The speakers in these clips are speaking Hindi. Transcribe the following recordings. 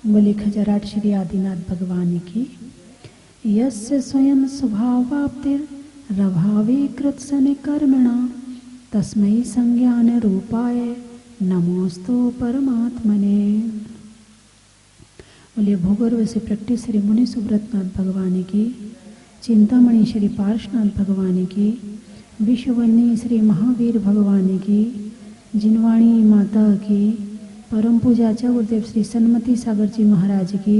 बोले खजराट श्री आदिनाथ भगवान की। यस्य स्वयं स्वभावाप्तिर रभावे कृत्सन कर्मणा तस्मै संज्ञान रूपाय नमोस्तु परमात्मने। बोले भूगर्भ से प्रकट श्री मुनि सुब्रतनाथ भगवान की, चिंतामणि श्री पार्श्वनाथ भगवान की, विश्ववन्नी श्री महावीर भगवान की, जिनवाणी माता की, परम पूजाचा गुरुदेव श्री सन्मति सागर जी महाराज की,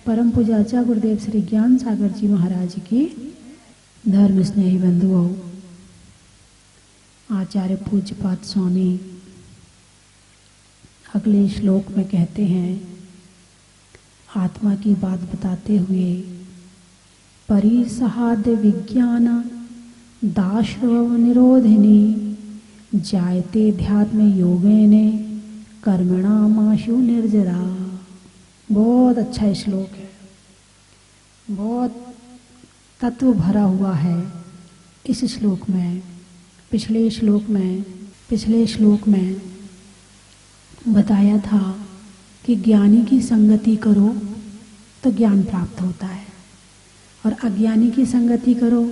परम पूजाचा गुरुदेव श्री ज्ञान सागर जी महाराज की, धर्म स्नेही बंधुओं, आचार्य पूज्यपाद स्वामी अगले श्लोक में कहते हैं, आत्मा की बात बताते हुए, परिसहाद विज्ञान दाश्रव निरोधिनी जायते ध्यात्म योगेने कर्मणामाशु निर्जरा। बहुत अच्छा श्लोक है, बहुत तत्व भरा हुआ है इस श्लोक में। पिछले श्लोक में बताया था कि ज्ञानी की संगति करो तो ज्ञान प्राप्त होता है, और अज्ञानी की संगति करो,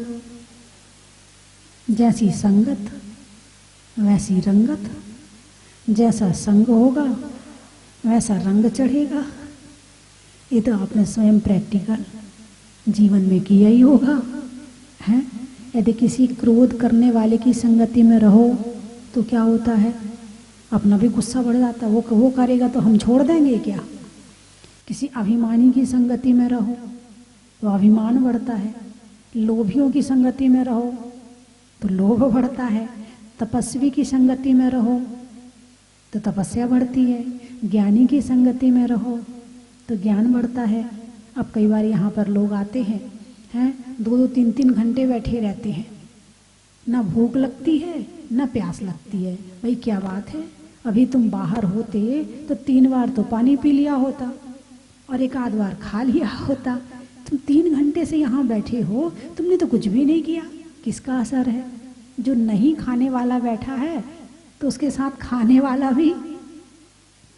जैसी संगत वैसी रंगत, जैसा संग होगा वैसा रंग चढ़ेगा। ये तो आपने स्वयं प्रैक्टिकल जीवन में किया ही होगा, है? यदि किसी क्रोध करने वाले की संगति में रहो तो क्या होता है, अपना भी गुस्सा बढ़ जाता है। वो करेगा तो हम छोड़ देंगे क्या? किसी अभिमानी की संगति में रहो तो अभिमान बढ़ता है, लोभियों की संगति में रहो तो लोभ बढ़ता है, तपस्वी की संगति में रहो तो तपस्या बढ़ती है, ज्ञानी की संगति में रहो तो ज्ञान बढ़ता है। अब कई बार यहाँ पर लोग आते हैं 2-3 घंटे बैठे रहते हैं, ना भूख लगती है ना प्यास लगती है। भाई क्या बात है, अभी तुम बाहर होते तो 3 बार तो पानी पी लिया होता और 1 आध बार खा लिया होता। तुम 3 घंटे से यहाँ बैठे हो, तुमने तो कुछ भी नहीं किया। किसका असर है? जो नहीं खाने वाला बैठा है तो उसके साथ खाने वाला भी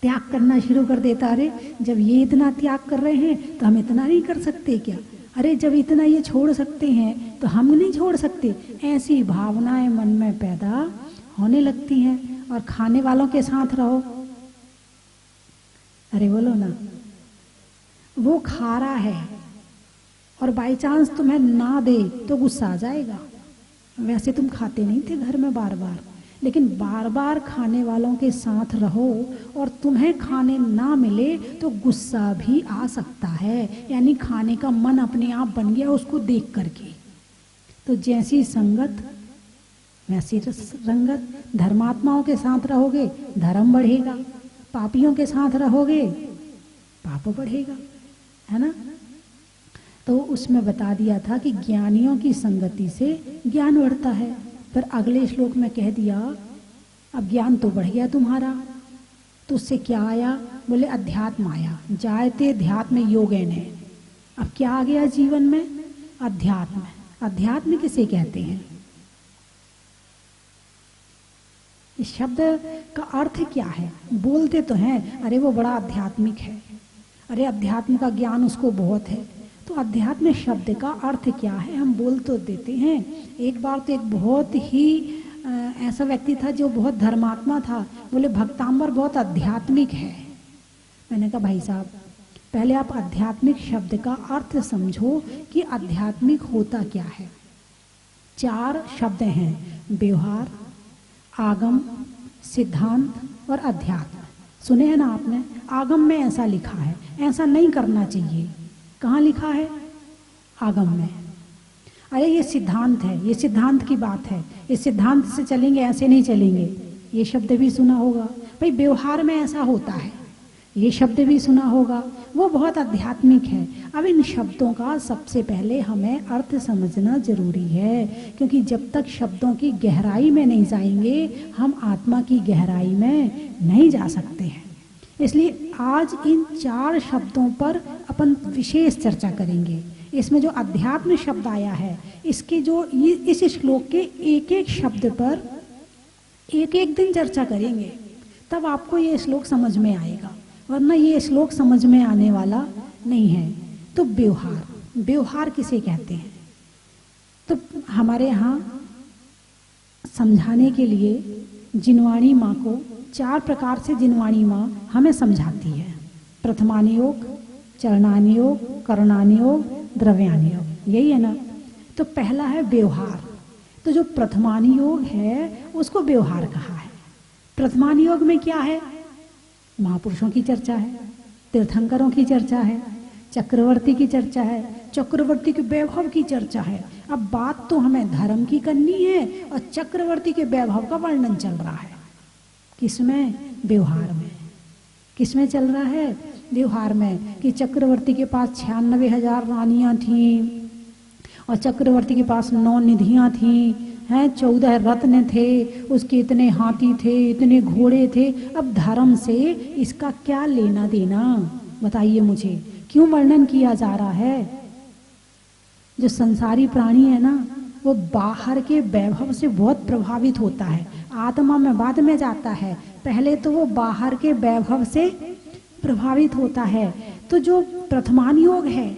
त्याग करना शुरू कर देता। अरे जब ये इतना त्याग कर रहे हैं तो हम इतना नहीं कर सकते क्या? अरे जब इतना ये छोड़ सकते हैं तो हम नहीं छोड़ सकते? ऐसी भावनाएं मन में पैदा होने लगती हैं। और खाने वालों के साथ रहो, अरे बोलो ना, वो खा रहा है और बाई चांस तुम्हें ना दे तो गुस्सा आ जाएगा। वैसे तुम खाते नहीं थे घर में बार बार, लेकिन बार बार खाने वालों के साथ रहो और तुम्हें खाने ना मिले तो गुस्सा भी आ सकता है। यानी खाने का मन अपने आप बन गया उसको देख करके। तो जैसी संगत वैसी रंगत। धर्मात्माओं के साथ रहोगे धर्म बढ़ेगा, पापियों के साथ रहोगे पाप बढ़ेगा, है ना? तो उसमें बता दिया था कि ज्ञानियों की संगति से ज्ञान बढ़ता है। फिर अगले श्लोक में कह दिया, अब ज्ञान तो बढ़ गया तुम्हारा, तो उससे क्या आया? बोले अध्यात्म आया, जायते ध्यात्म योगेन। अब क्या आ गया जीवन में? अध्यात्म। अध्यात्म किसे कहते हैं? इस शब्द का अर्थ क्या है? बोलते तो हैं अरे वो बड़ा आध्यात्मिक है, अरे अध्यात्म का ज्ञान उसको बहुत है। तो अध्यात्म शब्द का अर्थ क्या है? हम बोल तो देते हैं। एक बार तो एक बहुत ही ऐसा व्यक्ति था जो बहुत धर्मात्मा था, बोले भक्तांबर बहुत आध्यात्मिक है। मैंने कहा भाई साहब पहले आप आध्यात्मिक शब्द का अर्थ समझो कि आध्यात्मिक होता क्या है। 4 शब्द हैं, व्यवहार, आगम, सिद्धांत और अध्यात्म। सुने हैं ना आपने? आगम में ऐसा लिखा है, ऐसा नहीं करना चाहिए। कहाँ लिखा है? आगम में। अरे ये सिद्धांत है, ये सिद्धांत की बात है, इस सिद्धांत से चलेंगे, ऐसे नहीं चलेंगे। ये शब्द भी सुना होगा। भाई व्यवहार में ऐसा होता है, ये शब्द भी सुना होगा, वो बहुत आध्यात्मिक है। अब इन शब्दों का सबसे पहले हमें अर्थ समझना जरूरी है, क्योंकि जब तक शब्दों की गहराई में नहीं जाएंगे हम आत्मा की गहराई में नहीं जा सकते हैं। इसलिए आज इन 4 शब्दों पर अपन विशेष चर्चा करेंगे। इसमें जो अध्यात्म शब्द आया है, इसके जो इस श्लोक के एक एक शब्द पर एक एक दिन चर्चा करेंगे, तब आपको ये श्लोक समझ में आएगा। वरना ये श्लोक समझ में आने वाला नहीं है। तो व्यवहार, व्यवहार किसे कहते हैं? तो हमारे यहाँ समझाने के लिए जिनवाणी माँ को 4 प्रकार से जिनवाणी माँ हमें समझाती है। प्रथमानि योग, चरणानि योग, करणानि योग, द्रव्यानि योग, यही है ना। तो पहला है व्यवहार। तो जो प्रथमानि योग है उसको व्यवहार कहा है। प्रथमानि योग में क्या है? महापुरुषों की चर्चा है, तीर्थंकरों की चर्चा है, चक्रवर्ती की चर्चा है, चक्रवर्ती के वैभव की चर्चा है। अब बात तो हमें धर्म की करनी है और चक्रवर्ती के वैभव का वर्णन चल रहा है। किसमें? व्यवहार में। किसमें चल रहा है? व्यवहार में। कि चक्रवर्ती के पास 96,000 रानियां थीं और चक्रवर्ती के पास 9 निधियां थीं, हैं 14 रत्न थे, उसके इतने हाथी थे, इतने घोड़े थे। अब धर्म से इसका क्या लेना देना, बताइए मुझे। क्यों वर्णन किया जा रहा है? जो संसारी प्राणी है ना, वो बाहर के वैभव से बहुत प्रभावित होता है। आत्मा में बाद में जाता है, पहले तो वो बाहर के वैभव से प्रभावित होता है। तो जो प्रथमान योग है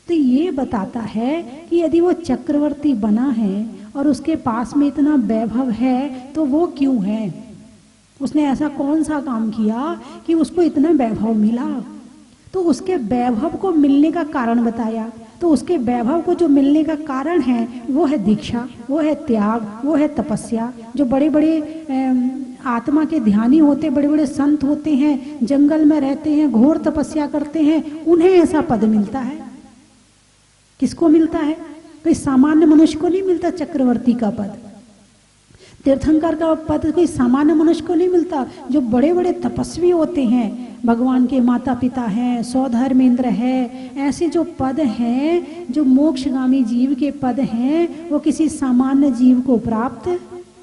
तो ये बताता है कि यदि वो चक्रवर्ती बना है और उसके पास में इतना वैभव है तो वो क्यों है? उसने ऐसा कौन सा काम किया कि उसको इतना वैभव मिला? तो उसके वैभव को मिलने का कारण बताया। तो उसके वैभव को जो मिलने का कारण है वो है दीक्षा, वो है त्याग, वो है तपस्या। जो बड़े बड़े आत्मा के ध्यानी होते, बड़े बड़े संत होते हैं, जंगल में रहते हैं, घोर तपस्या करते हैं, उन्हें ऐसा पद मिलता है। किसको मिलता है? कोई सामान्य मनुष्य को नहीं मिलता चक्रवर्ती का पद, तीर्थंकर का पद कोई सामान्य मनुष्य को नहीं मिलता। जो बड़े बड़े तपस्वी होते हैं, भगवान के माता पिता हैं, सौधर्मेंद्र है, ऐसे जो पद हैं, जो मोक्षगामी जीव के पद हैं, वो किसी सामान्य जीव को प्राप्त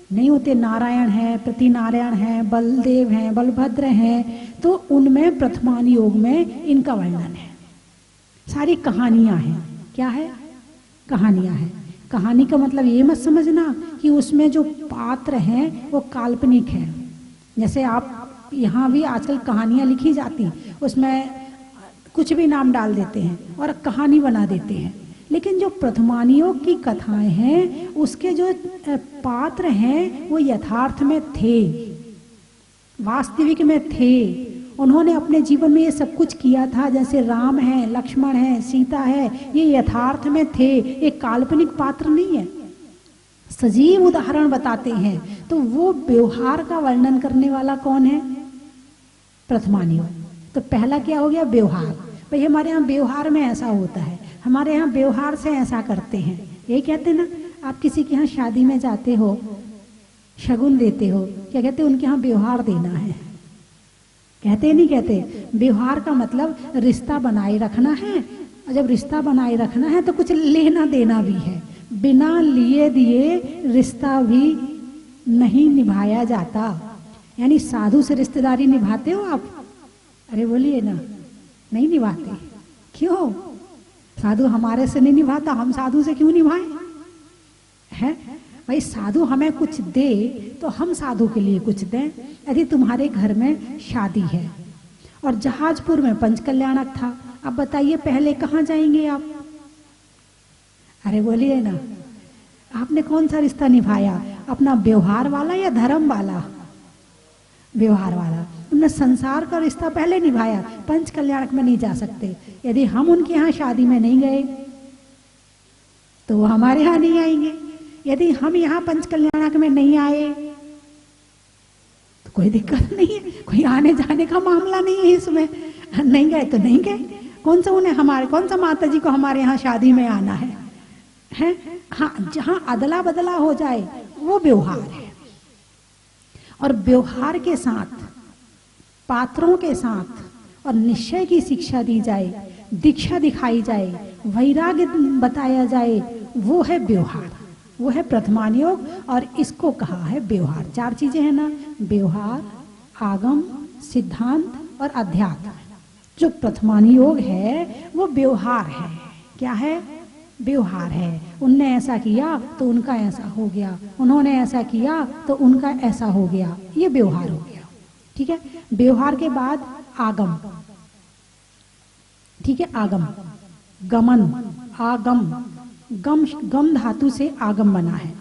नहीं होते। नारायण है, प्रतिनारायण है, बलदेव हैं, बलभद्र हैं, तो उनमें प्रथमान योग में इनका वर्णन है। सारी कहानियां हैं। क्या है? कहानियां हैं। कहानी का मतलब ये मत समझना कि उसमें जो पात्र हैं वो काल्पनिक हैं। जैसे आप यहाँ भी आजकल कहानियाँ लिखी जाती, उसमें कुछ भी नाम डाल देते हैं और कहानी बना देते हैं। लेकिन जो प्रथमानियों की कथाएं हैं उसके जो पात्र हैं वो यथार्थ में थे, वास्तविक में थे। उन्होंने अपने जीवन में ये सब कुछ किया था। जैसे राम है, लक्ष्मण है, सीता है, ये यथार्थ में थे, ये काल्पनिक पात्र नहीं है, सजीव उदाहरण बताते हैं। तो वो व्यवहार का वर्णन करने वाला कौन है? प्रथमान योग। तो पहला क्या हो गया? व्यवहार। भाई हमारे यहाँ व्यवहार में ऐसा होता है, हमारे यहाँ व्यवहार से ऐसा करते हैं। ये कहते हैं ना, आप किसी के यहाँ शादी में जाते हो, शगुन देते हो, क्या कहते हैं? उनके यहाँ व्यवहार देना है। कहते नहीं कहते? व्यवहार का मतलब रिश्ता बनाए रखना है, और जब रिश्ता बनाए रखना है तो कुछ लेना देना भी है। बिना लिए दिए रिश्ता भी नहीं निभाया जाता। यानी साधु से रिश्तेदारी निभाते हो आप? अरे बोलिए ना, नहीं निभाते। क्यों? साधु हमारे से नहीं निभाता, हम साधु से क्यों निभाएं? है भाई, साधु हमें कुछ दे तो हम साधु के लिए कुछ दें। यदि तुम्हारे घर में शादी है और जहाजपुर में पंचकल्याणक था, अब बताइए पहले कहाँ जाएंगे आप? अरे बोलिए ना, आपने कौन सा रिश्ता निभाया? अपना व्यवहार वाला या धर्म वाला? व्यवहार वाला। तुमने संसार का रिश्ता पहले निभाया, पंच कल्याणक में नहीं जा सकते। यदि हम उनके यहाँ शादी में नहीं गए तो वो हमारे यहाँ नहीं आएंगे। यदि हम यहाँ पंच कल्याणक में नहीं आए तो कोई दिक्कत नहीं है, कोई आने जाने का मामला नहीं है इसमें। नहीं गए तो नहीं गए। कौन सा उन्हें हमारे, कौन सा माता जी को हमारे यहाँ शादी में आना है? हाँ, जहाँ अदला बदला हो जाए वो व्यवहार है। और व्यवहार के साथ, पात्रों के साथ और निश्चय की शिक्षा दी जाए, दीक्षा दिखाई जाए, वैराग्य बताया जाए, वो है व्यवहार, वो है प्रथमान योग। और इसको कहा है व्यवहार। 4 चीजें हैं ना, व्यवहार, आगम, सिद्धांत और अध्यात्म। जो प्रथमान योग है वो व्यवहार है। क्या है? व्यवहार है। उनने ऐसा किया तो उनका ऐसा हो गया, उन्होंने ऐसा किया तो उनका ऐसा हो गया, ये व्यवहार हो गया। ठीक है। व्यवहार के बाद आगम, ठीक है, आगम, गमन, आगम, गम धातु से आगम बना है।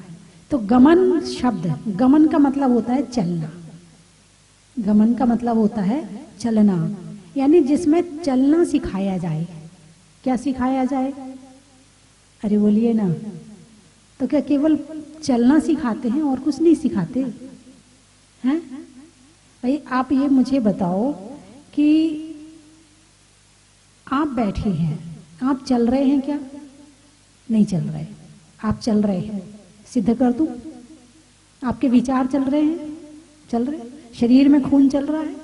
तो गमन शब्द, गमन का मतलब होता है चलना, गमन का मतलब होता है चलना, यानी जिसमें चलना सिखाया जाए। क्या सिखाया जाए? अरे बोलिए ना। तो क्या केवल चलना सिखाते हैं और कुछ नहीं सिखाते हैं? भाई आप ये मुझे बताओ कि आप बैठे हैं, आप चल रहे हैं क्या? नहीं चल रहे। आप चल रहे हैं, सिद्ध कर दूं? आपके विचार चल रहे हैं? चल रहे। शरीर में खून चल रहा है?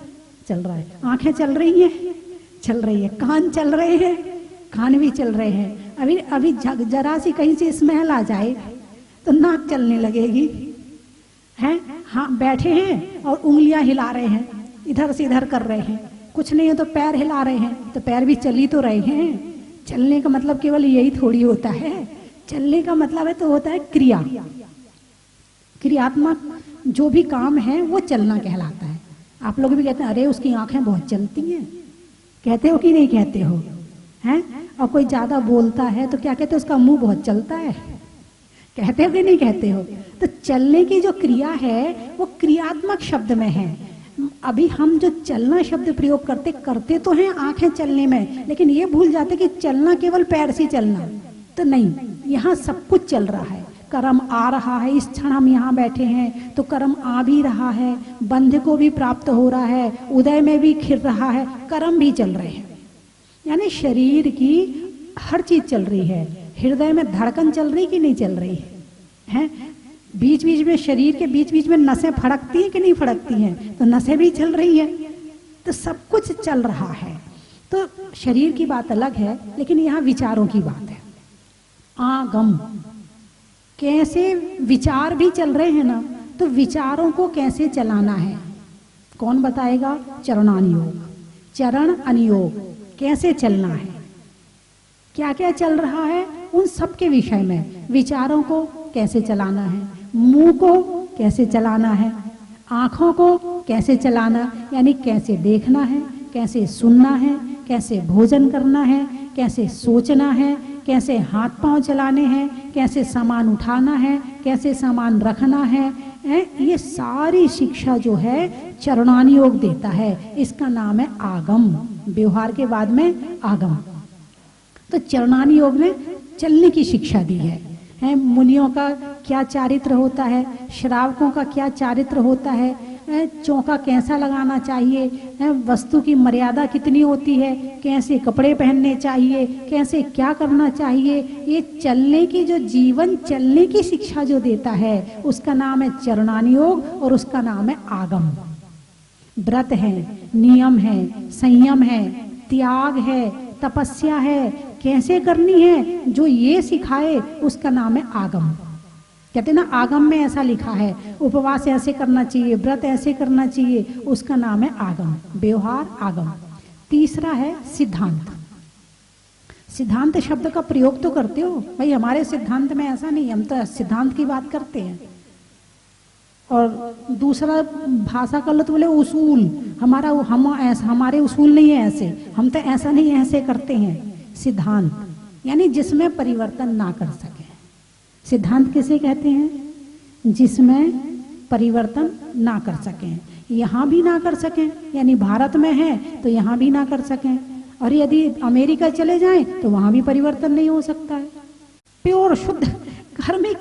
चल रहा है। आंखें चल रही हैं? चल रही है। कान चल रहे हैं? कान भी चल रहे हैं। अभी अभी जरा सी कहीं से स्मेल आ जाए तो नाक चलने लगेगी, हैं? हाँ, बैठे हैं और उंगलियां हिला रहे हैं, इधर से इधर कर रहे हैं। कुछ नहीं है तो पैर हिला रहे हैं, तो पैर भी चल ही तो रहे हैं। चलने का मतलब केवल यही थोड़ी होता है। चलने का मतलब है तो होता है क्रिया, क्रियात्मक जो भी काम है वो चलना कहलाता है। आप लोग भी कहते हैं अरे उसकी आंखें बहुत चलती हैं, कहते हो कि नहीं कहते हो? हैं? और कोई ज्यादा बोलता है तो क्या कहते हो? उसका मुंह बहुत चलता है, कहते हो कि नहीं कहते हो? तो चलने की जो क्रिया है वो क्रियात्मक शब्द में है। अभी हम जो चलना शब्द प्रयोग करते तो हैं आंखें चलने में, लेकिन ये भूल जाते कि चलना केवल पैर से चलना तो नहीं, यहाँ सब कुछ चल रहा है। कर्म आ रहा है, इस क्षण हम यहाँ बैठे हैं तो कर्म आ भी रहा है, बंध को भी प्राप्त हो रहा है, उदय में भी खिर रहा है, कर्म भी चल रहे हैं। यानी शरीर की हर चीज चल रही है। हृदय में धड़कन चल रही कि नहीं चल रही है? बीच बीच में शरीर के बीच बीच में नसें फड़कती हैं कि नहीं फड़कती हैं? तो नसें भी चल रही हैं। तो सब कुछ चल रहा है। तो शरीर की बात अलग है, लेकिन यहाँ विचारों की बात है। आगम, कैसे विचार भी चल रहे हैं ना, तो विचारों को कैसे चलाना है कौन बताएगा? चरणानुयोग, चरण अनुयोग, कैसे चलना है, क्या क्या चल रहा है, उन सब के विषय में। विचारों को कैसे चलाना है, मुंह को कैसे चलाना है, आंखों को कैसे चलाना, यानी कैसे देखना है, कैसे सुनना है, कैसे भोजन करना है, कैसे सोचना है, कैसे हाथ पांव चलाने हैं, कैसे सामान उठाना है, कैसे सामान रखना है। ये सारी शिक्षा जो है चरणानुयोग देता है। इसका नाम है आगम। व्यवहार के बाद में आगम। तो चरणानुयोग ने चलने की शिक्षा दी है। मुनियों का क्या चारित्र होता है, श्रावकों का क्या चारित्र होता है, चौका कैसा लगाना चाहिए, वस्तु की मर्यादा कितनी होती है, कैसे कपड़े पहनने चाहिए, कैसे क्या करना चाहिए, ये चलने की जो जीवन चलने की शिक्षा जो देता है उसका नाम है चरणानुयोग और उसका नाम है आगम। व्रत है, नियम है, संयम है, त्याग है, तपस्या है, कैसे करनी है, जो ये सिखाए उसका नाम है आगम। कहते ना आगम में ऐसा लिखा है, उपवास ऐसे करना चाहिए, व्रत ऐसे करना चाहिए, उसका नाम है आगम। व्यवहार आगम। तीसरा है सिद्धांत। सिद्धांत शब्द का प्रयोग तो करते हो भाई, हमारे सिद्धांत में ऐसा नहीं, हम तो सिद्धांत की बात करते हैं। और दूसरा भाषा कर लो तो बोले उसूल, हमारे उसूल नहीं है ऐसे, हम तो ऐसा नहीं ऐसे करते हैं। सिद्धांत यानी जिसमें परिवर्तन ना कर सके। सिद्धांत किसे कहते हैं? जिसमें परिवर्तन ना कर सकें, यहाँ भी ना कर सकें, यानी भारत में है तो यहाँ भी ना कर सकें, और यदि अमेरिका चले जाएं तो वहां भी परिवर्तन नहीं हो सकता है। प्योर शुद्ध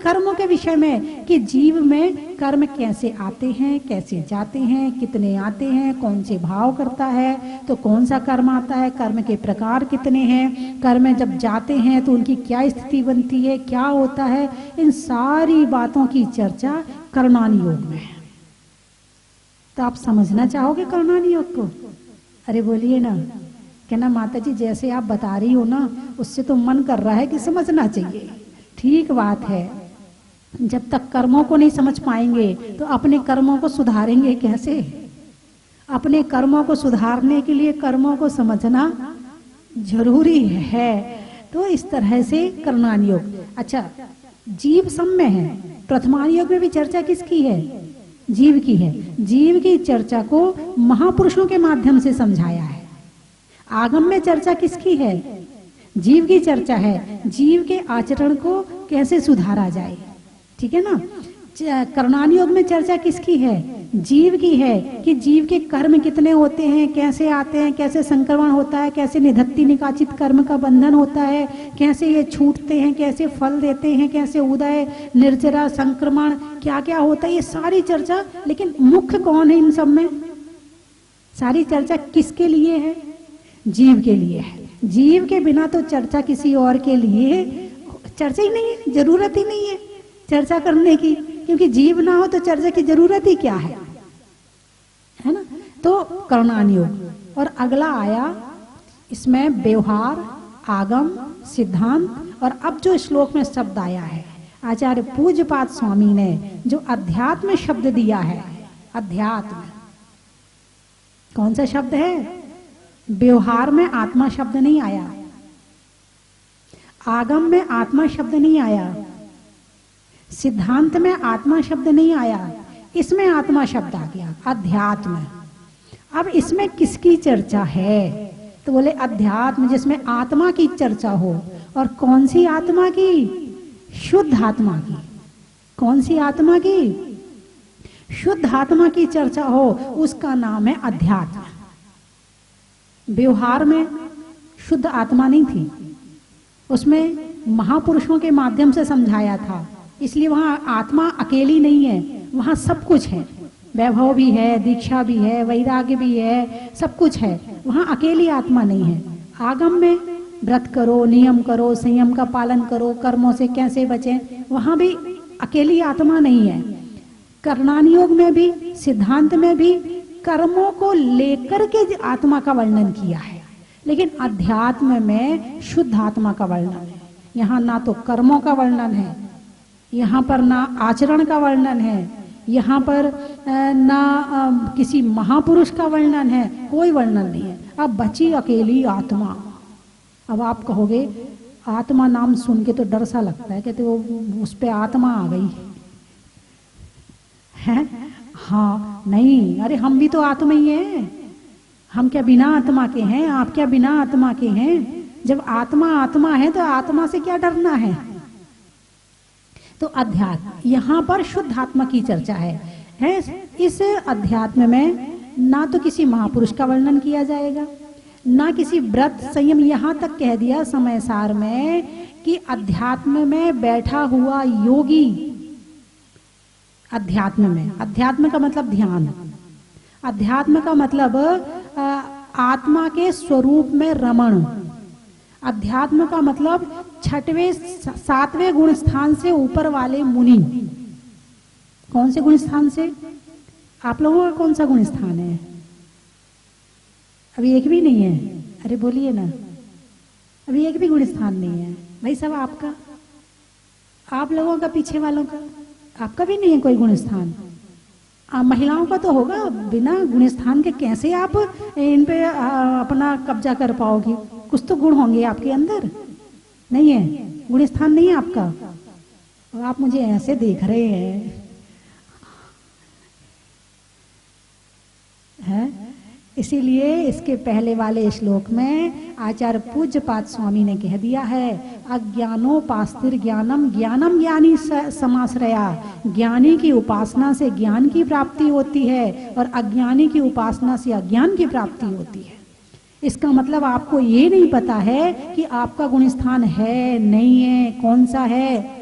कर्मों के विषय में कि जीव में कर्म कैसे आते हैं, कैसे जाते हैं, कितने आते हैं, कौन से भाव करता है तो कौन सा कर्म आता है, कर्म के प्रकार कितने हैं, कर्म जब जाते हैं तो उनकी क्या स्थिति बनती है, क्या होता है, इन सारी बातों की चर्चा कर्णानुयोग में है। तो आप समझना चाहोगे कर्णानुयोग को? अरे बोलिए ना। कहना माता जी जैसे आप बता रही हो ना, उससे तो मन कर रहा है कि समझना चाहिए। ठीक बात है, जब तक कर्मों को नहीं समझ पाएंगे तो अपने कर्मों को सुधारेंगे कैसे? अपने कर्मों को सुधारने के लिए कर्मों को समझना जरूरी है। तो इस तरह से कर्णानुयोग। अच्छा, जीव सम में है। प्रथमानुयोग में भी चर्चा किसकी है? जीव की है। जीव की चर्चा को महापुरुषों के माध्यम से समझाया है। आगम में चर्चा किसकी है? जीव की चर्चा है। जीव के आचरण को कैसे सुधारा जाए, ठीक है ना। कर्णानी योग में चर्चा किसकी है? जीव की है कि जीव के कर्म कितने होते हैं, कैसे आते हैं, कैसे संक्रमण होता है, कैसे निधत्ति निकाचित कर्म का बंधन होता है, कैसे ये छूटते हैं, कैसे फल देते हैं, कैसे उदय निर्जरा संक्रमण क्या क्या होता है, ये सारी चर्चा। लेकिन मुख्य कौन है इन सब में? सारी चर्चा किसके लिए है? जीव के लिए है। जीव के बिना तो चर्चा किसी और के लिए चर्चा ही नहीं है, जरूरत ही नहीं है चर्चा करने की, क्योंकि जीव ना हो तो चर्चा की जरूरत ही क्या है ना। तो कर्णानी योग। और अगला आया इसमें व्यवहार, आगम, सिद्धांत। और अब जो श्लोक में शब्द आया है, आचार्य पूज्यपाद स्वामी ने जो अध्यात्म शब्द दिया है, अध्यात्म कौन सा शब्द है? व्यवहार में आत्मा शब्द नहीं आया, आगम में आत्मा शब्द नहीं आया, सिद्धांत में आत्मा शब्द नहीं आया, इसमें आत्मा शब्द आ गया, अध्यात्म। अब इसमें किसकी चर्चा है? तो बोले अध्यात्म, जिसमें आत्मा की चर्चा हो। और कौन सी आत्मा की? शुद्ध आत्मा की। कौन सी आत्मा की? शुद्ध आत्मा की चर्चा हो, उसका नाम है अध्यात्म। व्यवहार में शुद्ध आत्मा नहीं थी, उसमें महापुरुषों के माध्यम से समझाया था, इसलिए वहां आत्मा अकेली नहीं है, वहां सब कुछ है। वैभव भी है, दीक्षा भी है, वैराग्य भी है, सब कुछ है, वहां अकेली आत्मा नहीं है। आगम में व्रत करो, नियम करो, संयम का पालन करो, कर्मों से कैसे बचें, वहां भी अकेली आत्मा नहीं है। कर्णानी योग में भी, सिद्धांत में भी कर्मों को लेकर के आत्मा का वर्णन किया है, लेकिन अध्यात्म में शुद्ध आत्मा का वर्णन है। यहाँ ना तो कर्मों का वर्णन है, यहाँ पर ना आचरण का वर्णन है, यहाँ पर ना किसी महापुरुष का वर्णन है, कोई वर्णन नहीं है। अब बची अकेली आत्मा। अब आप कहोगे आत्मा नाम सुन के तो डर सा लगता है, कहते वो उस पे आत्मा आ गई है। हाँ नहीं, अरे हम भी तो आत्मा ही हैं, हम क्या बिना आत्मा के हैं? आप क्या बिना आत्मा के हैं? जब आत्मा आत्मा है तो आत्मा से क्या डरना है? तो अध्यात्म, यहाँ पर शुद्ध आत्मा की चर्चा है। इस अध्यात्म में ना तो किसी महापुरुष का वर्णन किया जाएगा, ना किसी व्रत संयम। यहाँ तक कह दिया समय सार में कि अध्यात्म में बैठा हुआ योगी, अध्यात्म में, अध्यात्म का मतलब ध्यान, अध्यात्म का मतलब आत्मा के स्वरूप में रमण, अध्यात्म का मतलब छठवें सातवें गुण स्थान से ऊपर वाले मुनि। कौन से गुण स्थान से? आप लोगों का कौन सा गुण स्थान है? अभी एक भी नहीं है। अरे बोलिए ना, अभी एक भी गुण स्थान नहीं है भाई सब आपका, आप लोगों का, पीछे वालों का, आपका भी नहीं है कोई गुण स्थान। महिलाओं का तो होगा, बिना गुण स्थान के कैसे आप इन पे अपना कब्जा कर पाओगी? कुछ तो गुण होंगे आपके अंदर। नहीं है, गुण स्थान नहीं है आपका। और आप मुझे ऐसे देख रहे हैं? इसीलिए इसके पहले वाले श्लोक में आचार्य पूज्यपाद स्वामी ने कह दिया है, अज्ञानोपास्तिर ज्ञानम, ज्ञानम ज्ञानी समाश्रया। ज्ञानी की उपासना से ज्ञान की प्राप्ति होती है और अज्ञानी की उपासना से अज्ञान की प्राप्ति होती है। इसका मतलब आपको ये नहीं पता है कि आपका गुण स्थान है नहीं है, कौन सा है।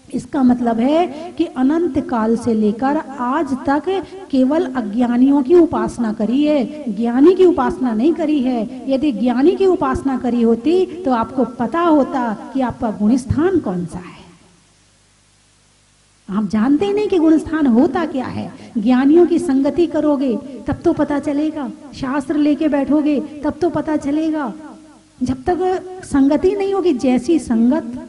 इसका मतलब है कि अनंत काल से लेकर आज तक केवल अज्ञानियों की उपासना करी है, ज्ञानी की उपासना नहीं करी है। यदि ज्ञानी की उपासना करी होती तो आपको पता होता कि आपका गुण स्थान कौन सा है। आप जानते ही नहीं कि गुण स्थान होता क्या है। ज्ञानियों की संगति करोगे तब तो पता चलेगा, शास्त्र लेके बैठोगे तब तो पता चलेगा। जब तक संगति नहीं होगी, जैसी संगत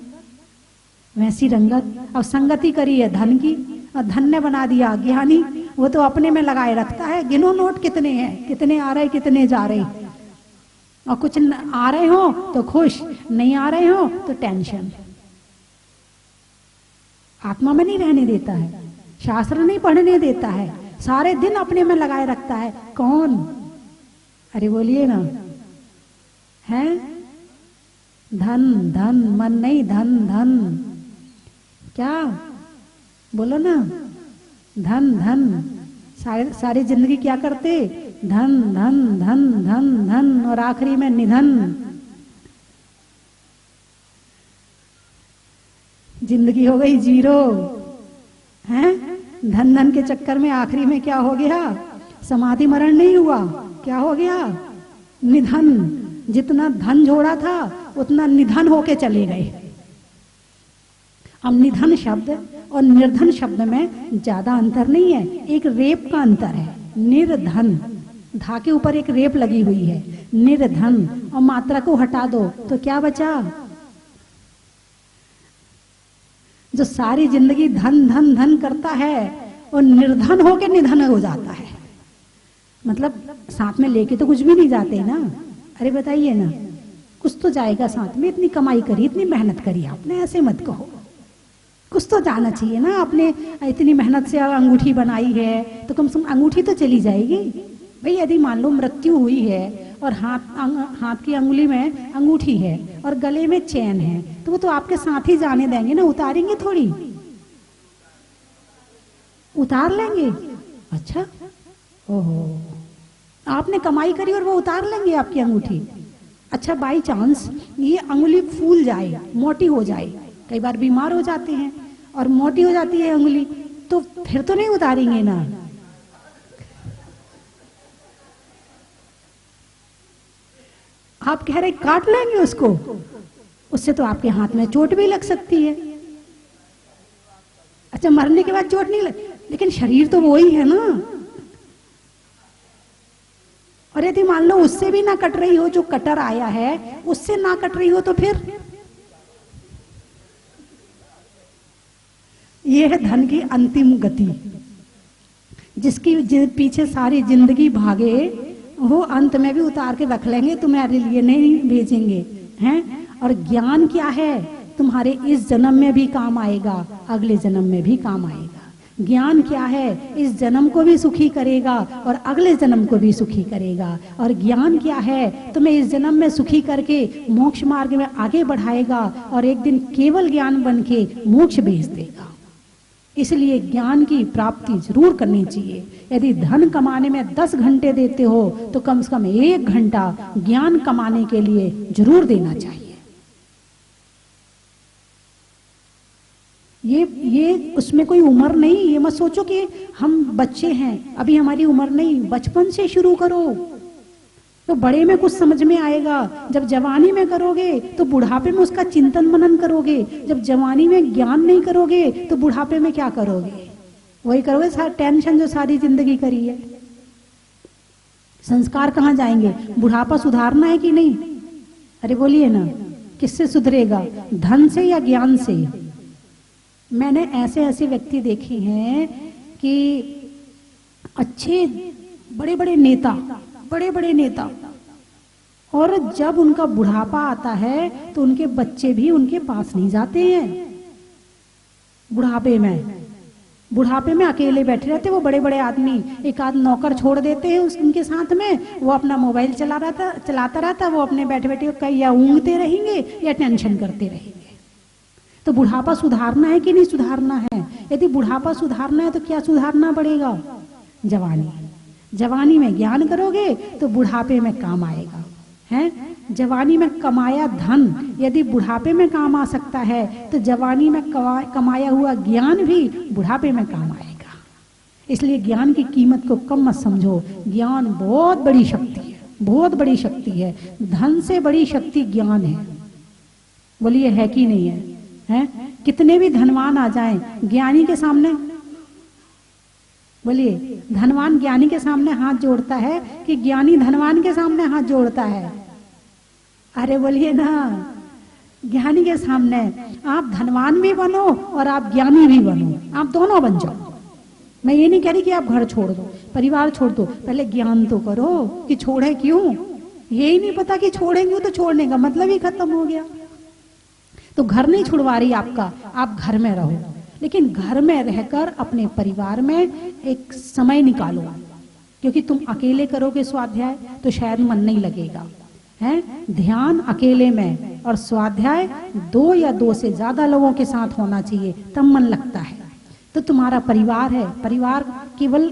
वैसी रंगत। अब संगति करी है धन की और धन ने बना दिया ज्ञानी, वो तो अपने में लगाए रखता है, गिनो नोट कितने हैं, कितने आ रहे कितने जा रहे, और कुछ आ रहे हो तो खुश, नहीं आ रहे हो तो टेंशन। आत्मा में नहीं रहने देता है, शास्त्र नहीं पढ़ने देता है, सारे दिन अपने में लगाए रखता है। कौन? अरे बोलिए ना, है? धन धन, मन नहीं, धन धन। क्या बोलो ना, धन धन। सारी जिंदगी क्या करते? धन धन धन धन धन, और आखिरी में निधन। जिंदगी हो गई जीरो, हैं? धन धन के चक्कर में आखिरी में क्या हो गया? समाधि मरण नहीं हुआ, क्या हो गया? निधन। जितना धन जोड़ा था उतना निधन होके चले गए। अब निधन शब्द और निर्धन शब्द में ज्यादा अंतर नहीं है, एक रेप का अंतर है। निर्धन, धा के ऊपर एक रेप लगी हुई है, निर्धन। और मात्रा को हटा दो तो क्या बचा? जो सारी जिंदगी धन धन धन करता है वो निर्धन होके निधन हो जाता है। मतलब साथ में लेके तो कुछ भी नहीं जाते ना। अरे बताइए ना, कुछ तो जाएगा साथ में। इतनी कमाई करी, इतनी मेहनत करी आपने, ऐसे मत कहो। कुछ तो जाना चाहिए ना। आपने इतनी मेहनत से अंगूठी बनाई है तो कम से कम अंगूठी तो चली जाएगी भाई। यदि मान लो मृत्यु हुई है और हाथ की अंगुली में अंगूठी है और गले में चैन है, तो वो तो आपके साथ ही जाने देंगे ना, उतारेंगे थोड़ी? उतार लेंगे? अच्छा, ओहो, आपने कमाई करी और वो उतार लेंगे आपकी अंगूठी? अच्छा, बाई चांस ये अंगुली फूल जाए, मोटी हो जाए, कई बार बीमार हो जाते हैं और मोटी हो जाती है अंगुली, तो फिर तो नहीं उतारेंगे ना। आप कह रहे काट लेंगे उसको, उससे तो आपके हाथ में चोट भी लग सकती है। अच्छा, मरने के बाद चोट नहीं लग, लेकिन शरीर तो वो ही है ना। और यदि मान लो उससे भी ना कट रही हो, जो कटर आया है उससे ना कट रही हो, तो फिर ये है धन की अंतिम गति। जिसकी पीछे सारी जिंदगी भागे वो अंत में भी उतार के रख लेंगे, तुम्हारे लिए नहीं भेजेंगे, हैं? और ज्ञान क्या है? तुम्हारे इस जन्म में भी काम आएगा, अगले जन्म में भी काम आएगा। ज्ञान क्या है? इस जन्म को भी सुखी करेगा और अगले जन्म को भी सुखी करेगा। और ज्ञान क्या है? तुम्हें इस जन्म में सुखी करके मोक्ष मार्ग में आगे बढ़ाएगा और एक दिन केवल ज्ञान बन के मोक्ष भेज देगा। इसलिए ज्ञान की प्राप्ति जरूर करनी चाहिए। यदि धन कमाने में 10 घंटे देते हो तो कम से कम 1 घंटा ज्ञान कमाने के लिए जरूर देना चाहिए। ये उसमें कोई उम्र नहीं। ये मत सोचो कि हम बच्चे हैं, अभी हमारी उम्र नहीं। बचपन से शुरू करो तो बड़े में कुछ समझ में आएगा। जब जवानी में करोगे तो बुढ़ापे में उसका चिंतन मनन करोगे। जब जवानी में ज्ञान नहीं करोगे तो बुढ़ापे में क्या करोगे? वही करोगे, सारी टेंशन जो सारी जिंदगी करी है। संस्कार कहाँ जाएंगे? बुढ़ापा सुधारना है कि नहीं? अरे बोलिए ना, किससे सुधरेगा? धन से या ज्ञान से? मैंने ऐसे ऐसे व्यक्ति देखे हैं कि अच्छे बड़े बड़े नेता, और जब उनका बुढ़ापा आता है तो उनके बच्चे भी उनके पास नहीं जाते हैं। बुढ़ापे में अकेले बैठे रहते वो बड़े बड़े आदमी। एक आध नौकर छोड़ देते हैं उनके साथ में, वो अपना मोबाइल चलाता रहता, वो अपने बैठे बैठे कहीं या ऊँगते रहेंगे या टेंशन करते रहेंगे। तो बुढ़ापा सुधारना है कि नहीं सुधारना है? यदि बुढ़ापा सुधारना है तो क्या सुधारना पड़ेगा? जवानी में ज्ञान करोगे तो बुढ़ापे में काम आएगा, हैं? जवानी में कमाया धन यदि बुढ़ापे में काम आ सकता है तो जवानी में कमाया हुआ ज्ञान भी बुढ़ापे में काम आएगा। इसलिए ज्ञान की कीमत को कम मत समझो। ज्ञान बहुत बड़ी शक्ति है, बहुत बड़ी शक्ति है। धन से बड़ी शक्ति ज्ञान है। बोलिए है कि नहीं है? हैं? कितने भी धनवान आ जाएं ज्ञानी के सामने, बोलिए, धनवान ज्ञानी के सामने हाथ जोड़ता है कि ज्ञानी धनवान के सामने हाथ जोड़ता है? अरे बोलिए ना, ज्ञानी के सामने। आप धनवान भी बनो और आप ज्ञानी भी बनो, आप दोनों बन जाओ। मैं ये नहीं कह रही कि आप घर छोड़ दो, परिवार छोड़ दो, पहले ज्ञान तो करो कि छोड़े क्यों। यही नहीं पता कि छोड़ेंगे तो छोड़ने का मतलब ही खत्म हो गया। तो घर नहीं छुड़वा रही आपका, आप घर में रहो। लेकिन घर में रहकर अपने परिवार में एक समय निकालो, क्योंकि तुम अकेले करोगे स्वाध्याय तो शायद मन नहीं लगेगा, है? ध्यान अकेले में और स्वाध्याय 2 या 2 से ज्यादा लोगों के साथ होना चाहिए, तब मन लगता है। तो तुम्हारा परिवार है, परिवार केवल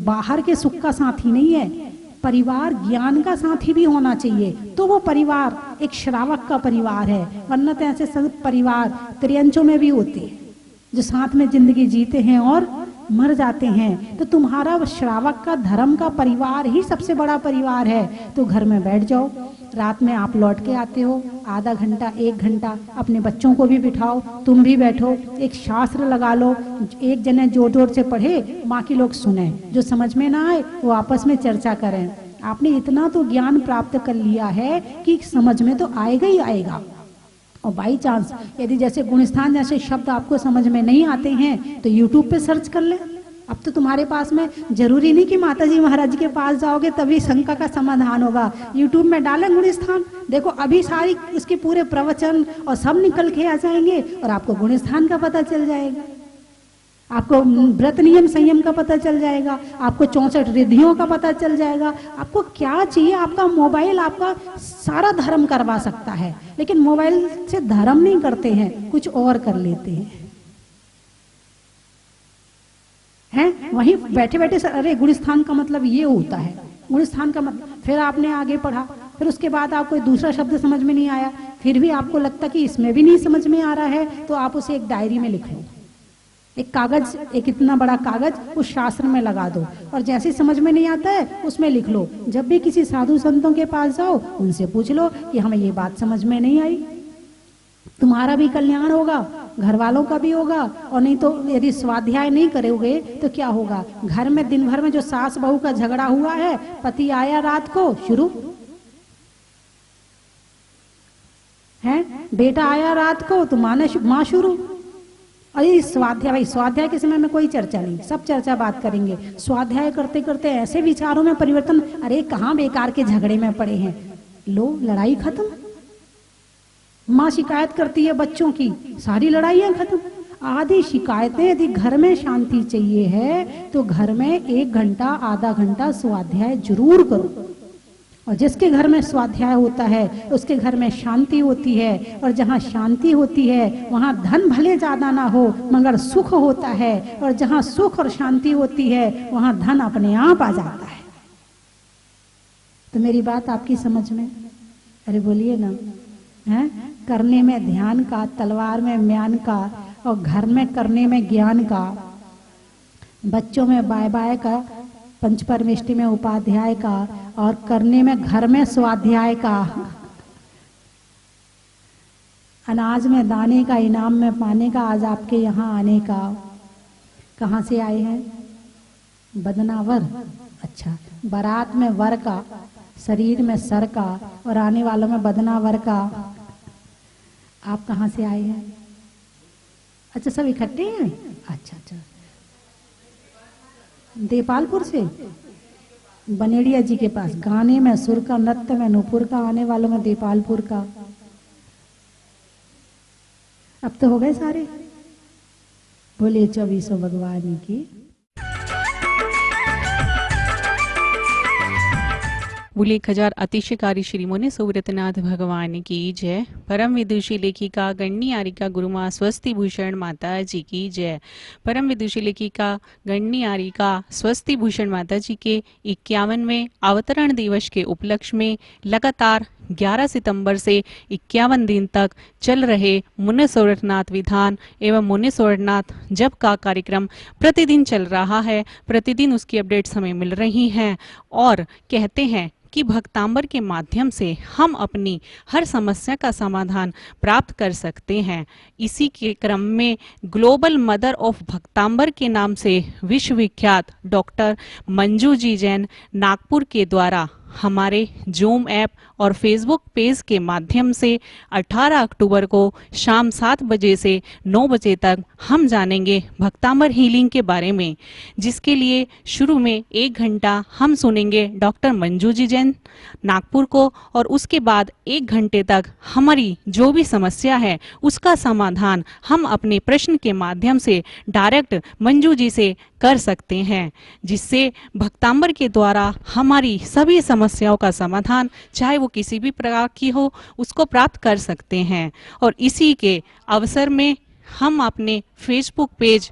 बाहर के सुख का साथी नहीं है, परिवार ज्ञान का साथी भी होना चाहिए। तो वो परिवार एक श्रावक का परिवार है, वरना तो ऐसे सब परिवार त्रियंचों में भी होते हैं जो साथ में जिंदगी जीते हैं और मर जाते हैं। तो तुम्हारा श्रावक का धर्म का परिवार ही सबसे बड़ा परिवार है। तो घर में बैठ जाओ, रात में आप लौट के आते हो, आधा घंटा 1 घंटा अपने बच्चों को भी बिठाओ, तुम भी बैठो, एक शास्त्र लगा लो, एक जने जोर जोर से पढ़े, बाकी लोग सुने, जो समझ में ना आए वो आपस में चर्चा करें। आपने इतना तो ज्ञान प्राप्त कर लिया है कि समझ में तो आएगा ही आएगा। और बाई चांस यदि जैसे गुणस्थान जैसे शब्द आपको समझ में नहीं आते हैं तो यूट्यूब पे सर्च कर ले। अब तो तुम्हारे पास में जरूरी नहीं कि माताजी महाराज के पास जाओगे तभी शंका का समाधान होगा। यूट्यूब में डालें गुणस्थान, देखो अभी सारी उसके पूरे प्रवचन और सब निकल के आ जाएंगे और आपको गुणस्थान का पता चल जाएगा, आपको व्रत नियम संयम का पता चल जाएगा, आपको 64 रिद्धियों का पता चल जाएगा। आपको क्या चाहिए? आपका मोबाइल आपका सारा धर्म करवा सकता है, लेकिन मोबाइल से धर्म नहीं करते हैं, कुछ और कर लेते हैं वहीं बैठे बैठे। अरे गुणस्थान का मतलब ये होता है, गुणस्थान का मतलब, फिर आपने आगे पढ़ा, फिर उसके बाद आपको कोई दूसरा शब्द समझ में नहीं आया, फिर भी आपको लगता कि इसमें भी नहीं समझ में आ रहा है, तो आप उसे एक डायरी में लिख लो, एक कागज, एक इतना बड़ा कागज उस शास्त्र में लगा दो और जैसे समझ में नहीं आता है उसमें लिख लो। जब भी किसी साधु संतों के पास जाओ उनसे पूछ लो कि हमें ये बात समझ में नहीं आई। तुम्हारा भी कल्याण होगा, घर वालों का भी होगा। और नहीं तो यदि स्वाध्याय नहीं करोगे तो क्या होगा? घर में दिन भर में जो सास बहू का झगड़ा हुआ है, पति आया रात को शुरू है, बेटा आया रात को तो माँ शुरू। अरे स्वाध्याय, भाई स्वाध्याय के समय में कोई चर्चा नहीं, सब चर्चा बात करेंगे। स्वाध्याय करते करते ऐसे विचारों में परिवर्तन, अरे कहाँ बेकार के झगड़े में पड़े हैं, लो लड़ाई खत्म। माँ शिकायत करती है बच्चों की, सारी लड़ाइयां खत्म। आधी शिकायतें, यदि घर में शांति चाहिए है तो घर में 1 घंटा आधा घंटा स्वाध्याय जरूर करो। और जिसके घर में स्वाध्याय होता है उसके घर में शांति होती है, और जहाँ शांति होती है वहाँ धन भले ज्यादा ना हो मगर सुख होता है, और जहाँ सुख और शांति होती है वहाँ धन अपने आप आ जाता है। तो मेरी बात आपकी समझ में? अरे बोलिए ना, है? करने में ध्यान का, तलवार में म्यान का, और घर में करने में ज्ञान का, बच्चों में बाय बाय का, पंचपरमेष्टि में उपाध्याय का, और करने में घर में स्वाध्याय का, अनाज में दाने का, इनाम में पाने का, आज आपके यहाँ आने का। कहाँ से आए हैं? बदनावर। अच्छा, बारात में वर का, शरीर में सर का, और आने वालों में बदनावर का। आप कहाँ से आए हैं? अच्छा, सब इकट्ठे हैं। अच्छा अच्छा, देपालपुर से, बनेड़िया जी के पास। गाने में सुर का, नृत्य में नूपुर का, आने वालों में देपालपुर का। अब तो हो गए सारे। बोलिए 24 भगवान की। बोले 1000 अतिशयकारी श्री मुनि सुव्रतनाथ भगवान की जय। परम विदुषी लेखिका गण्य आरिका गुरुमा स्वस्ति भूषण माता जी की जय। परम विदुषी लेखिका गण्य आरिका स्वस्ति भूषण माता जी के 51वें अवतरण दिवस के उपलक्ष्य में लगातार 11 सितंबर से 51 दिन तक चल रहे मुनि सुव्रतनाथ विधान एवं मुनि सुव्रतनाथ जप का कार्यक्रम प्रतिदिन चल रहा है। प्रतिदिन उसकी अपडेट्स हमें मिल रही हैं और कहते हैं कि भक्तांबर के माध्यम से हम अपनी हर समस्या का समाधान प्राप्त कर सकते हैं। इसी के क्रम में ग्लोबल मदर ऑफ भक्तांबर के नाम से विश्वविख्यात डॉक्टर मंजू जी जैन नागपुर के द्वारा हमारे जूम ऐप और फेसबुक पेज के माध्यम से 18 अक्टूबर को शाम 7 बजे से 9 बजे तक हम जानेंगे भक्तांबर हीलिंग के बारे में, जिसके लिए शुरू में 1 घंटा हम सुनेंगे डॉक्टर मंजू जी जैन नागपुर को, और उसके बाद 1 घंटे तक हमारी जो भी समस्या है उसका समाधान हम अपने प्रश्न के माध्यम से डायरेक्ट मंजू जी से कर सकते हैं, जिससे भक्तांबर के द्वारा हमारी सभी समस्याओं का समाधान, चाहे वो किसी भी प्रकार की हो, उसको प्राप्त कर सकते हैं। और इसी के अवसर में हम अपने फेसबुक पेज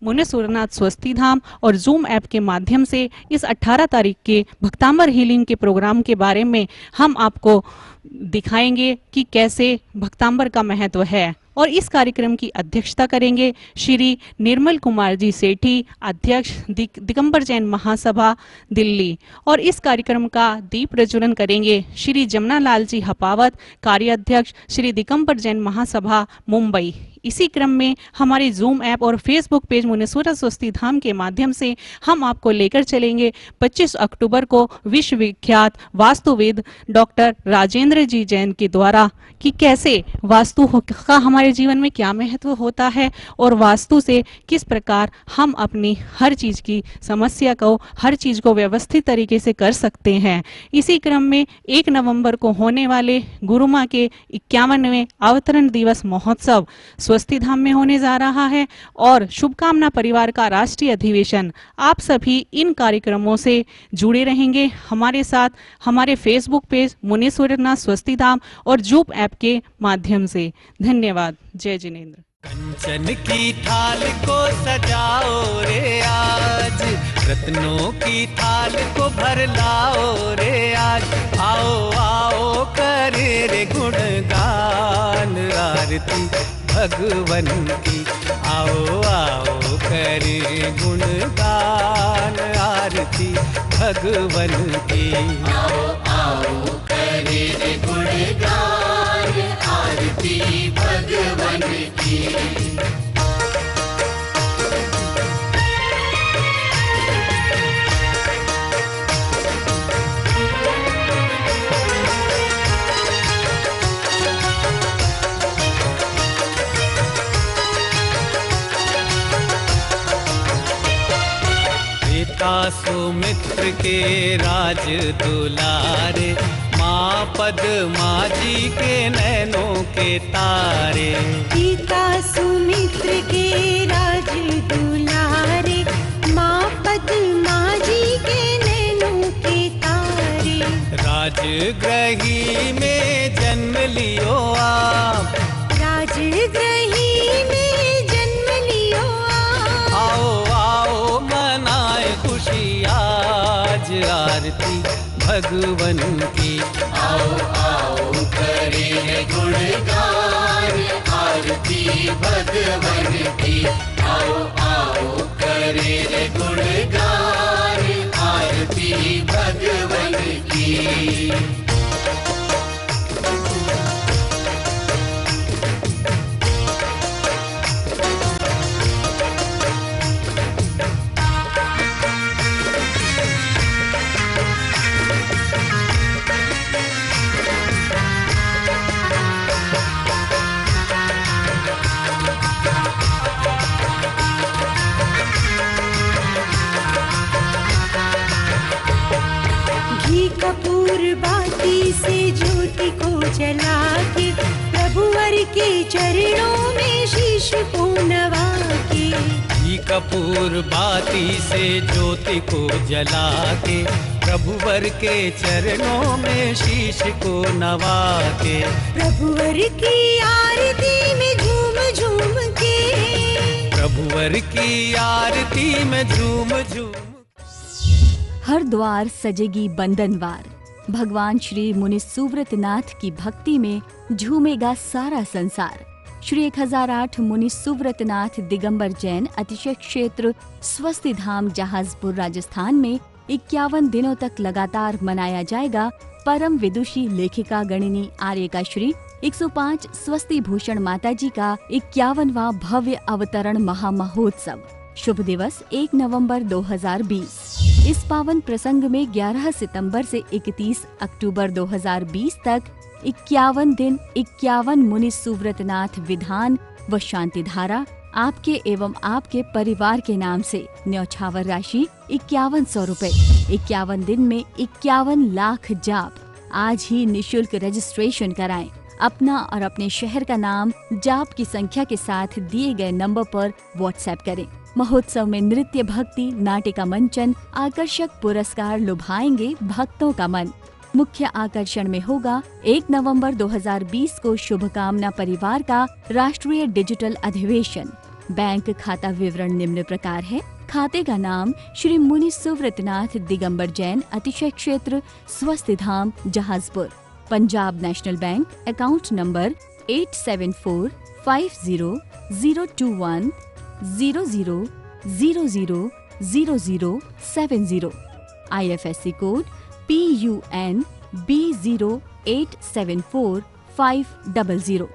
मुनेश्वरनाथ स्वस्ति धाम और जूम ऐप के माध्यम से इस 18 तारीख के भक्तांबर हीलिंग के प्रोग्राम के बारे में हम आपको दिखाएंगे कि कैसे भक्तांबर का महत्व है। और इस कार्यक्रम की अध्यक्षता करेंगे श्री निर्मल कुमार जी सेठी, अध्यक्ष दिगंबर जैन महासभा दिल्ली। और इस कार्यक्रम का दीप प्रज्वलन करेंगे श्री जमुना लाल जी हपावत, कार्याध्यक्ष श्री दिगंबर जैन महासभा मुंबई। इसी क्रम में हमारे जूम ऐप और फेसबुक पेज मुनेश्वर स्वस्ति धाम के माध्यम से हम आपको लेकर चलेंगे 25 अक्टूबर को विश्वविख्यात वास्तुविद डॉक्टर राजेंद्र जी जैन के द्वारा कि कैसे वास्तु का हमारे जीवन में क्या महत्व होता है और वास्तु से किस प्रकार हम अपनी हर चीज की समस्या को, हर चीज को व्यवस्थित तरीके से कर सकते हैं। इसी क्रम में 1 नवंबर को होने वाले गुरु माँ के 51वें अवतरण दिवस महोत्सव स्वस्ति धाम में होने जा रहा है और शुभकामना परिवार का राष्ट्रीय अधिवेशन। आप सभी इन कार्यक्रमों से जुड़े रहेंगे हमारे साथ हमारे फेसबुक पेज मुनेश्वरनाथ स्वस्ति धाम और जूम ऐप के माध्यम से। धन्यवाद। जय जिनेंद्र। कंचन की थाल को सजाओ रे आज, रत्नों की थाल को भर लाओ रे आज। आओ आओ करे रे गुणगान आरती भगवन की। आओ आओ करे गुणगान आरती भगवन की। आओ आओ करे रे गुणगान आरती भगवन की। सुमित्र के राज दुलारे, माँ पद्मा जी के नैनों के तारे। पिता सुमित्र के राज दुलारे, माँ पद्मा जी के नैनों के तारे। राजगृही में जन्म लियो आप, राजगृही में जन्म लियो आप। आओ आओ मनाए खुशी आज आरती भगवन की। आओ आओ करे गुणगान आरती भगवन की। आओ आओ करे गुणगान आरती भगवन की। कपूर बाती से ज्योति को जला के, प्रभुवर के चरणों में शीश को नवा के। घी कपूर बाती से ज्योति को जला के, प्रभुवर के चरणों में शीश को नवा के। प्रभुवर की आरती में झूम झूम के, प्रभुवर की आरती में झूम झूम। हर द्वार सजेगी बंधनवार। भगवान श्री मुनि सुव्रतनाथ की भक्ति में झूमेगा सारा संसार। श्री 1008 मुनि सुव्रतनाथ दिगंबर जैन अतिशय क्षेत्र स्वस्ति धाम जहाजपुर राजस्थान में 51 दिनों तक लगातार मनाया जाएगा परम विदुषी लेखिका गणिनी आर्यका श्री 105 स्वस्ति भूषण माताजी का 51वां भव्य अवतरण महामहोत्सव। शुभ दिवस 1 नवंबर 2020। इस पावन प्रसंग में 11 सितंबर से 31 अक्टूबर 2020 तक 51 दिन 51 मुनि सुव्रतनाथ विधान व शांति धारा आपके एवं आपके परिवार के नाम से न्यौछावर राशि 5100 रुपए। 51 दिन में 51 लाख जाप। आज ही निशुल्क रजिस्ट्रेशन कराएं। अपना और अपने शहर का नाम जाप की संख्या के साथ दिए गए नंबर पर व्हाट्सएप करें। महोत्सव में नृत्य, भक्ति, नाटिका मंचन, आकर्षक पुरस्कार लुभाएंगे भक्तों का मन। मुख्य आकर्षण में होगा 1 नवंबर 2020 को शुभकामना परिवार का राष्ट्रीय डिजिटल अधिवेशन। बैंक खाता विवरण निम्न प्रकार है। खाते का नाम श्री मुनि सुव्रतनाथ दिगंबर जैन, अतिशय क्षेत्र Swasti Dham, Jahazpur. Punjab national bank, account number 874050000070। IFSC code PUN B0874500।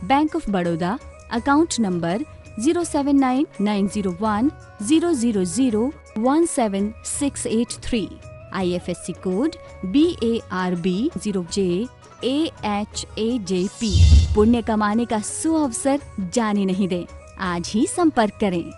Bank of Baroda, account number 0799010001768 IFSC code BARB 0JAHAJP। पुण्य कमाने का सुअवसर जाने नहीं दें। आज ही संपर्क करें।